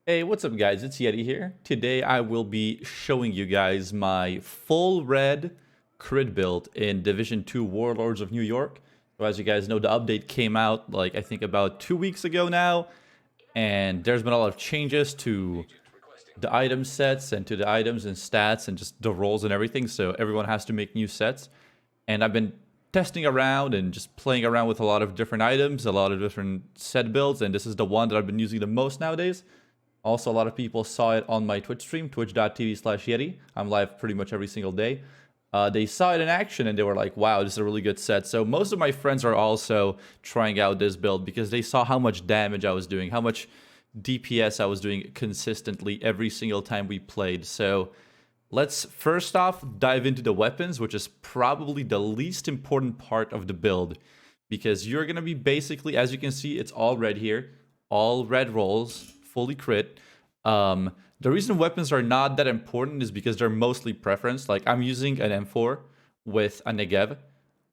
Hey, what's up guys? It's Yeti here. Today I will be showing you guys my full red crit build in Division 2 Warlords of New York. So as you guys know, the update came out like I think about 2 weeks ago now, and there's been a lot of changes to the item sets and to the items and stats and just the roles and everything. So everyone has to make new sets. And I've been testing around and just playing around with a lot of different items, a lot of different set builds, and this is the one that I've been using the most nowadays. Also, a lot of people saw it on my Twitch stream, twitch.tv/Yeti. I'm live pretty much every single day. They saw it in action and they were like, wow, this is a really good set. So most of my friends are also trying out this build because they saw how much damage I was doing, how much DPS I was doing consistently every single time we played. So let's first off dive into the weapons, which is probably the least important part of the build because you're going to be basically, as you can see, it's all red here, all red rolls, fully crit. The reason weapons are not that important is because they're mostly preference. Like I'm using an M4 with a Negev.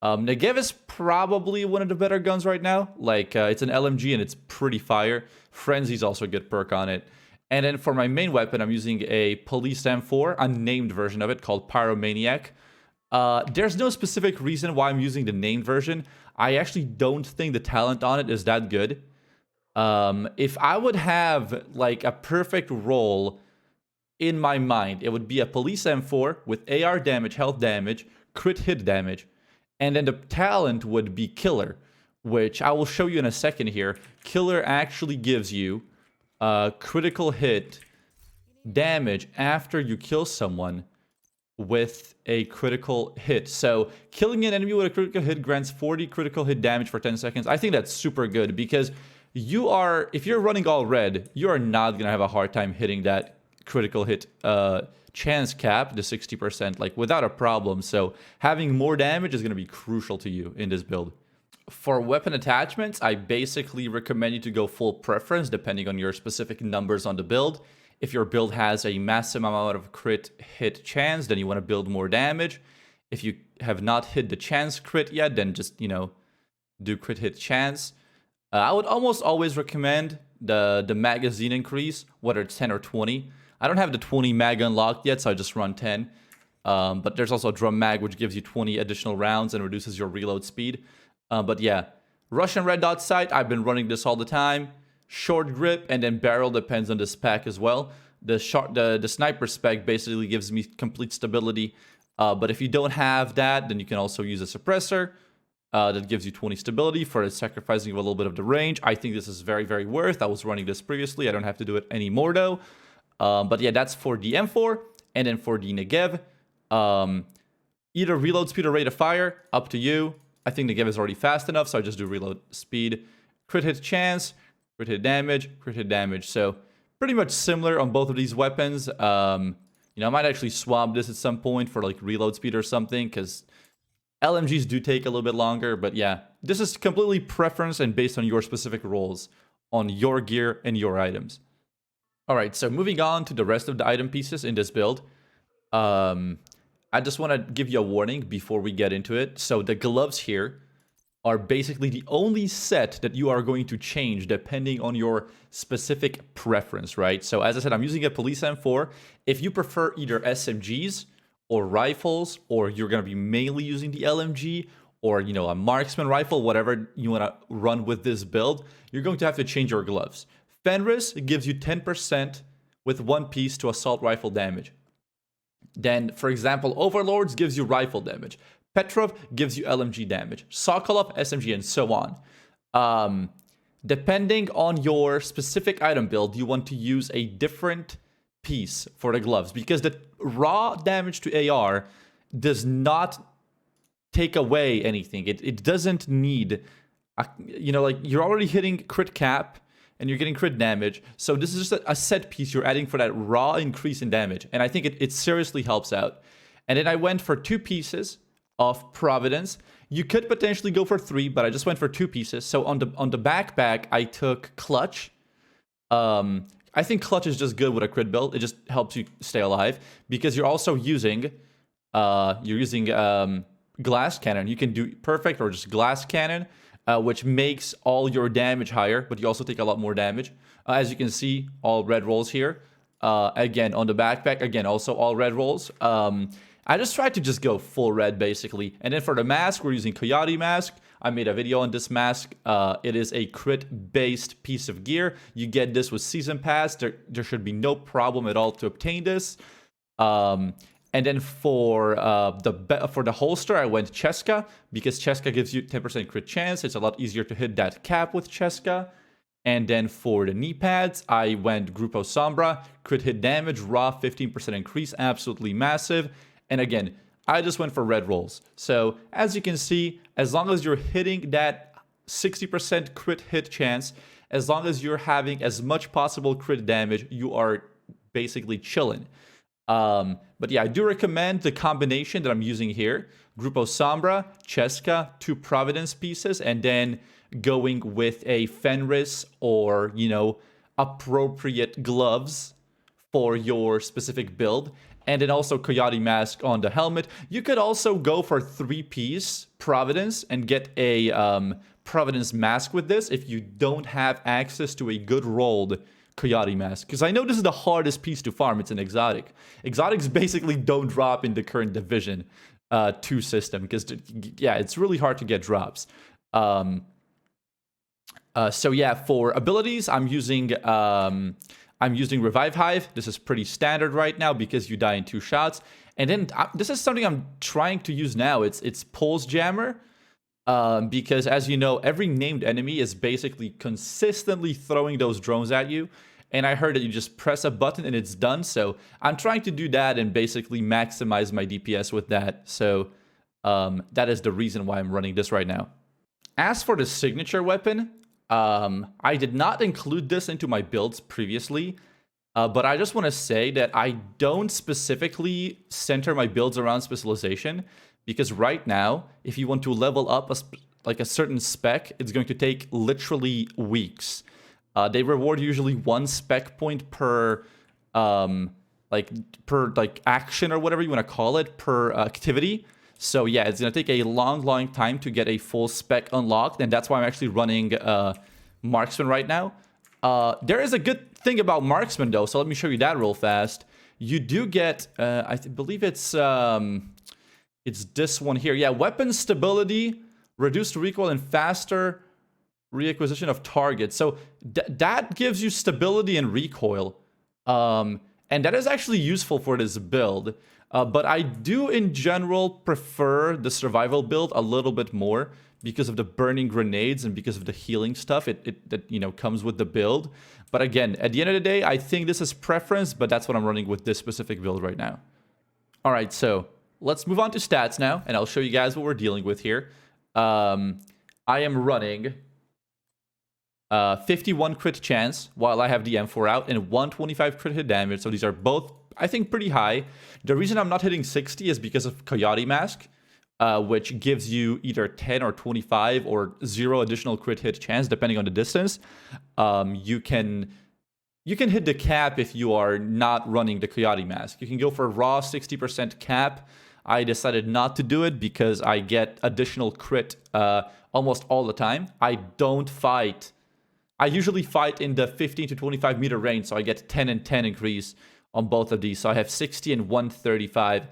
Negev is probably one of the better guns right now. Like it's an LMG and it's pretty fire. Frenzy's also a good perk on it. And then for my main weapon, I'm using a Police M4, a named version of it called Pyromaniac. There's no specific reason why I'm using the named version. I actually don't think the talent on it is that good. If I would have like a perfect role in my mind, it would be a Police M4 with AR damage, health damage, crit hit damage, and then the talent would be Killer, which I will show you in a second here. Killer actually gives you critical hit damage after you kill someone with a critical hit. So killing an enemy with a critical hit grants 40 critical hit damage for 10 seconds. I think that's super good because if you're running all red, you are not going to have a hard time hitting that critical hit chance cap, the 60%, like without a problem. So having more damage is going to be crucial to you in this build. For weapon attachments, I basically recommend you to go full preference depending on your specific numbers on the build. If your build has a massive amount of crit hit chance, then you want to build more damage. If you have not hit the chance crit yet, then just, do crit hit chance. I would almost always recommend the magazine increase, whether it's 10 or 20. I don't have the 20 mag unlocked yet, so I just run 10. But there's also a drum mag, which gives you 20 additional rounds and reduces your reload speed. But yeah, Russian red dot sight, I've been running this all the time. Short grip and then barrel depends on the spec as well. The sniper spec basically gives me complete stability. But if you don't have that, then you can also use a suppressor. That gives you 20 stability for sacrificing a little bit of the range. I think this is very, very worth. I was running this previously. I don't have to do it anymore though. But yeah, that's for the M4. And then for the Negev, either reload speed or rate of fire, up to you. I think Negev is already fast enough, so I just do reload speed. Crit hit chance, crit hit damage, crit hit damage. So pretty much similar on both of these weapons. I might actually swap this at some point for like reload speed or something, because LMGs do take a little bit longer. But yeah, this is completely preference and based on your specific roles on your gear and your items. All right, so moving on to the rest of the item pieces in this build. I just want to give you a warning before we get into it. So the gloves here are basically the only set that you are going to change depending on your specific preference, right? So as I said, I'm using a Police M4. If you prefer either SMGs or rifles, or you're going to be mainly using the LMG, or, a marksman rifle, whatever you want to run with this build, you're going to have to change your gloves. Fenris gives you 10% with one piece to assault rifle damage. Then, for example, Overlords gives you rifle damage. Petrov gives you LMG damage. Sokolov, SMG, and so on. Depending on your specific item build, you want to use a different piece for the gloves, because the raw damage to AR does not take away anything. It doesn't need, like you're already hitting crit cap and you're getting crit damage. So this is just a set piece you're adding for that raw increase in damage. And I think it seriously helps out. And then I went for 2 pieces of Providence. You could potentially go for 3, but I just went for 2 pieces. So on the backpack, I took Clutch. I think Clutch is just good with a crit build. It just helps you stay alive because you're also using Glass Cannon. You can do Perfect or just Glass Cannon, which makes all your damage higher, but you also take a lot more damage. As you can see, all red rolls here. Again, on the backpack, again, also all red rolls. I just tried to just go full red, basically. And then for the mask, we're using Coyote Mask. I made a video on this mask. It is a crit-based piece of gear. You get this with Season Pass. There should be no problem at all to obtain this. And then for the holster, I went Cheska, because Cheska gives you 10% crit chance. It's a lot easier to hit that cap with Cheska. And then for the knee pads, I went Grupo Sombra, crit hit damage, raw 15% increase, absolutely massive. And again, I just went for red rolls. So as you can see, as long as you're hitting that 60% crit hit chance, as long as you're having as much possible crit damage, you are basically chilling. But yeah, I do recommend the combination that I'm using here. Grupo Sombra, Cheska, 2 Providence pieces, and then going with a Fenris or, you know, appropriate gloves for your specific build. And then also Coyote Mask on the helmet. You could also go for 3-piece Providence and get a Providence mask with this if you don't have access to a good rolled Coyote Mask. Because I know this is the hardest piece to farm. It's an exotic. Exotics basically don't drop in the current Division 2 system. Because, yeah, it's really hard to get drops. So yeah, for abilities, I'm using Revive Hive. This is pretty standard right now because you die in 2 shots. And then this is something I'm trying to use now. It's Pulse Jammer. Because as you know, every named enemy is basically consistently throwing those drones at you. And I heard that you just press a button and it's done. So I'm trying to do that and basically maximize my DPS with that. So that is the reason why I'm running this right now. As for the signature weapon, I did not include this into my builds previously, but I just want to say that I don't specifically center my builds around specialization, because right now, if you want to level up a certain spec, it's going to take literally weeks. They reward usually 1 spec point per action or whatever you want to call it, per activity. So yeah, it's going to take a long time to get a full spec unlocked, and that's why I'm actually running Marksman right now. There is a good thing about Marksman though, so let me show you that real fast. You do get, I believe it's this one here. Yeah, weapon stability, reduced recoil, and faster reacquisition of targets. So that gives you stability and recoil, and that is actually useful for this build. But I do, in general, prefer the survival build a little bit more because of the burning grenades and because of the healing stuff that you know comes with the build. But again, at the end of the day, I think this is preference, but that's what I'm running with this specific build right now. All right, so let's move on to stats now, and I'll show you guys what we're dealing with here. I am running 51 crit chance while I have the M4 out, and 125 crit hit damage. So these are both, I think, pretty high. The reason I'm not hitting 60 is because of Coyote Mask, which gives you either 10 or 25 or 0 additional crit hit chance, depending on the distance. You can hit the cap if you are not running the Coyote Mask. You can go for raw 60% cap. I decided not to do it because I get additional crit almost all the time. I don't fight. I usually fight in the 15 to 25 meter range, so I get 10 and 10 increase on both of these. So I have 60 and 135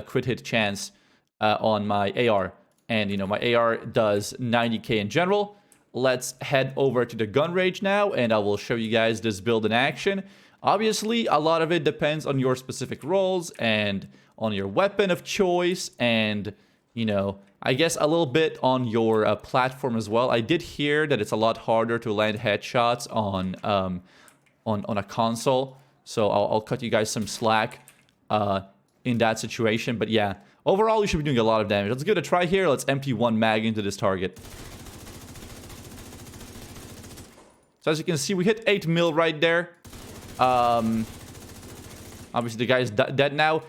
crit hit chance on my AR. And, you know, my AR does 90k in general. Let's head over to the gun range now, and I will show you guys this build in action. Obviously, a lot of it depends on your specific roles and on your weapon of choice, and, you know, I guess a little bit on your platform as well. I did hear that it's a lot harder to land headshots on a console, so I'll cut you guys some slack in that situation. But yeah, overall, you should be doing a lot of damage. Let's give it a try here. Let's empty 1 mag into this target. So as you can see, we hit 8 mil right there. Obviously, the guy is dead now.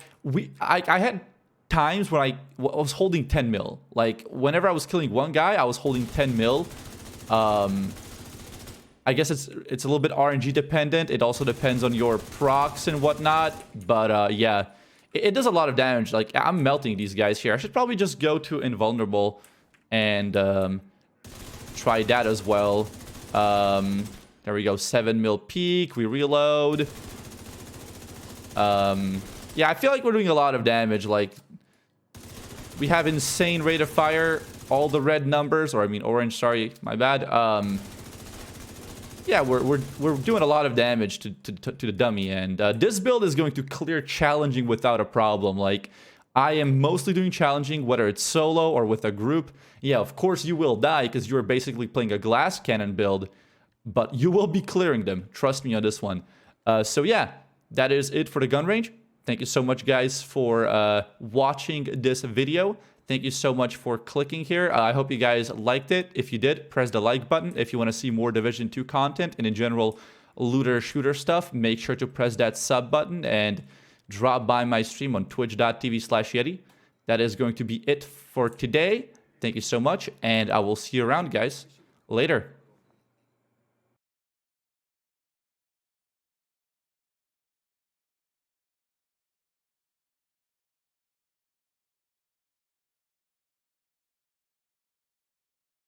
I had times when I was holding 10 mil. Like, whenever I was killing one guy, I was holding 10 mil. I guess it's a little bit RNG dependent. It also depends on your procs and whatnot. But yeah, it does a lot of damage. Like, I'm melting these guys here. I should probably just go to invulnerable and try that as well. There we go, 7 mil peak. We reload. Yeah, I feel like we're doing a lot of damage. Like, we have insane rate of fire. All the red numbers, or I mean orange, sorry, my bad. Yeah, we're doing a lot of damage to the dummy, and this build is going to clear challenging without a problem. Like, I am mostly doing challenging, whether it's solo or with a group. Yeah, of course you will die because you're basically playing a glass cannon build, but you will be clearing them. Trust me on this one. So yeah, that is it for the gun range. Thank you so much, guys, for watching this video. Thank you so much for clicking here. I hope you guys liked it. If you did, press the like button. If you want to see more Division 2 content and in general looter shooter stuff, make sure to press that sub button and drop by my stream on twitch.tv/Yeti. That is going to be it for today. Thank you so much, and I will see you around, guys. Later.